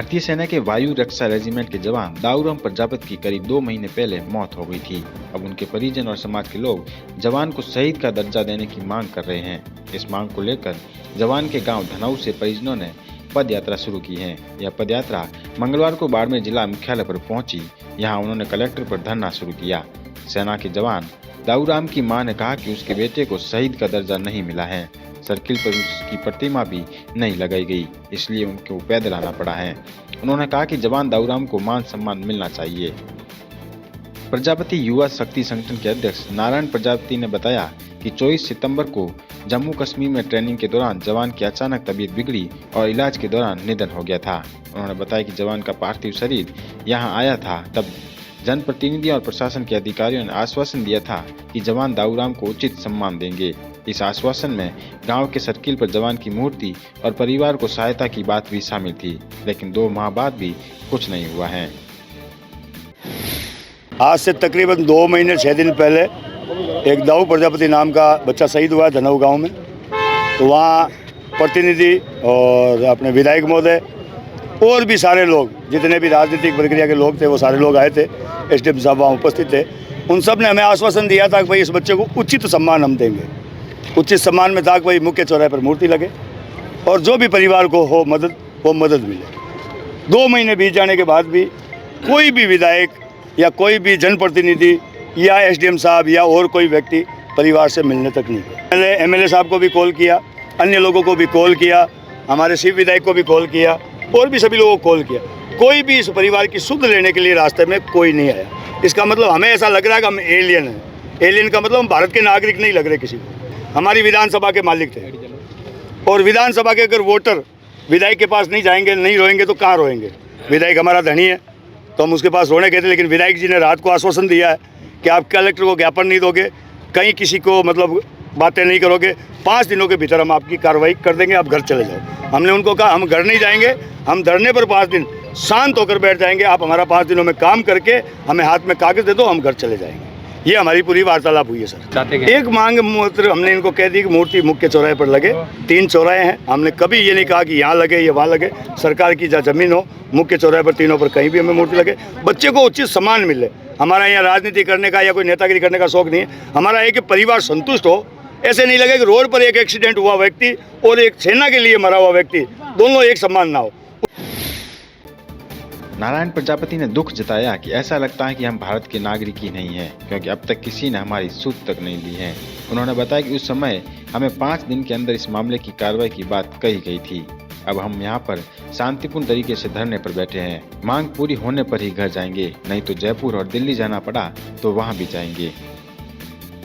भारतीय सेना के वायु रक्षा रेजिमेंट के जवान दाऊराम प्रजापति की करीब 2 महीने पहले मौत हो गई थी। अब उनके परिजन और समाज के लोग जवान को शहीद का दर्जा देने की मांग कर रहे हैं। इस मांग को लेकर जवान के गांव धनाऊ से परिजनों ने पद यात्रा शुरू की है। यह पद यात्रा मंगलवार को बाड़मेर जिला मुख्यालय पर पहुंची। यहाँ उन्होंने कलेक्टर पर धरना शुरू किया। सेना के जवान दाऊराम की मां ने कहा कि उसके बेटे को शहीद का दर्जा नहीं मिला है। सर्किल पर उसकी प्रतिमा भी नहीं लगाई गई, इसलिए उनको पैदल आना पड़ा है। उन्होंने कहा कि जवान दाऊराम को मान सम्मान मिलना चाहिए। प्रजापति युवा शक्ति संगठन के अध्यक्ष नारायण प्रजापति ने बताया कि 24 सितंबर को जम्मू कश्मीर में ट्रेनिंग के दौरान जवान की अचानक तबीयत बिगड़ी और इलाज के दौरान निधन हो गया था। उन्होंने बताया कि जवान का पार्थिव शरीर यहां आया था, तब जनप्रतिनिधियों और प्रशासन के अधिकारियों ने आश्वासन दिया था कि जवान दाऊराम को उचित सम्मान देंगे। इस आश्वासन में गांव के सर्किल पर जवान की मूर्ति और परिवार को सहायता की बात भी शामिल थी, लेकिन 2 माह बाद भी कुछ नहीं हुआ है। आज से तकरीबन 2 महीने 6 दिन पहले एक दाऊ प्रजापति नाम का बच्चा शहीद हुआ है धनाऊ गांव में। तो वहाँ प्रतिनिधि और अपने विधायक महोदय और भी सारे लोग, जितने भी राजनीतिक प्रक्रिया के लोग थे, वो सारे लोग आए थे। एसडीएम साहब वहाँ उपस्थित थे। उन सब ने हमें आश्वासन दिया था कि भाई इस बच्चे को उचित सम्मान हम देंगे। उचित सम्मान में था कि भाई मुख्य चौराहे पर मूर्ति लगे और जो भी परिवार को हो मदद, वो मदद मिले। 2 महीने बीत जाने के बाद भी कोई भी विधायक या कोई भी जनप्रतिनिधि या एसडीएम साहब या और कोई व्यक्ति परिवार से मिलने तक नहीं गए। एमएलए साहब को भी कॉल किया, अन्य लोगों को भी कॉल किया, हमारे शिव विधायक को भी कॉल किया और भी सभी लोगों को कॉल किया। कोई भी इस परिवार की सुध लेने के लिए रास्ते में कोई नहीं आया। इसका मतलब हमें ऐसा लग रहा है कि हम एलियन हैं। एलियन का मतलब हम भारत के नागरिक नहीं लग रहे किसी को। हमारी विधानसभा के मालिक थे और विधानसभा के अगर वोटर विधायक के पास नहीं जाएंगे, नहीं रोएंगे तो कहाँ रोएंगे। विधायक हमारा धनी है तो हम उसके पास रोने गए थे, लेकिन विधायक जी ने रात को आश्वासन दिया है कि आप कलेक्टर को ज्ञापन नहीं दोगे, कहीं किसी को मतलब बातें नहीं करोगे, 5 दिनों के भीतर हम आपकी कार्रवाई कर देंगे, आप घर चले जाओ। हमने उनको कहा हम घर नहीं जाएंगे, हम धरने पर 5 दिन शांत होकर बैठ जाएंगे। आप हमारा 5 दिनों में काम करके हमें हाथ में कागज दे दो, हम घर चले जाएंगे। ये हमारी पूरी वार्तालाप हुई है सर। एक मांग मात्र हमने इनको कह दी कि मूर्ति मुख्य चौराहे पर लगे। 3 चौराहे हैं, हमने कभी ये नहीं कहा कि यहाँ लगे या वहाँ लगे। सरकार की जहाँ जमीन हो, मुख्य चौराहे पर तीनों पर कहीं भी हमें मूर्ति लगे। बच्चे को उचित सम्मान मिले। हमारा यहाँ राजनीति करने का या कोई नेतागिरी करने का शौक नहीं है। हमारा है कि परिवार संतुष्ट हो। ऐसे नहीं लगे कि रोड पर एक एक्सीडेंट हुआ व्यक्ति और एक सेना के लिए मरा हुआ व्यक्ति, दोनों एक समान ना हो। नारायण प्रजापति ने दुख जताया कि ऐसा लगता है कि हम भारत के नागरिक ही नहीं हैं, क्योंकि अब तक किसी ने हमारी सुध तक नहीं ली है। उन्होंने बताया कि उस समय हमें 5 दिन के अंदर इस मामले की कार्रवाई की बात कही गई थी। अब हम यहाँ पर शांतिपूर्ण तरीके से धरने पर बैठे हैं। मांग पूरी होने पर ही घर जाएंगे, नहीं तो जयपुर और दिल्ली जाना पड़ा तो वहाँ भी जाएंगे।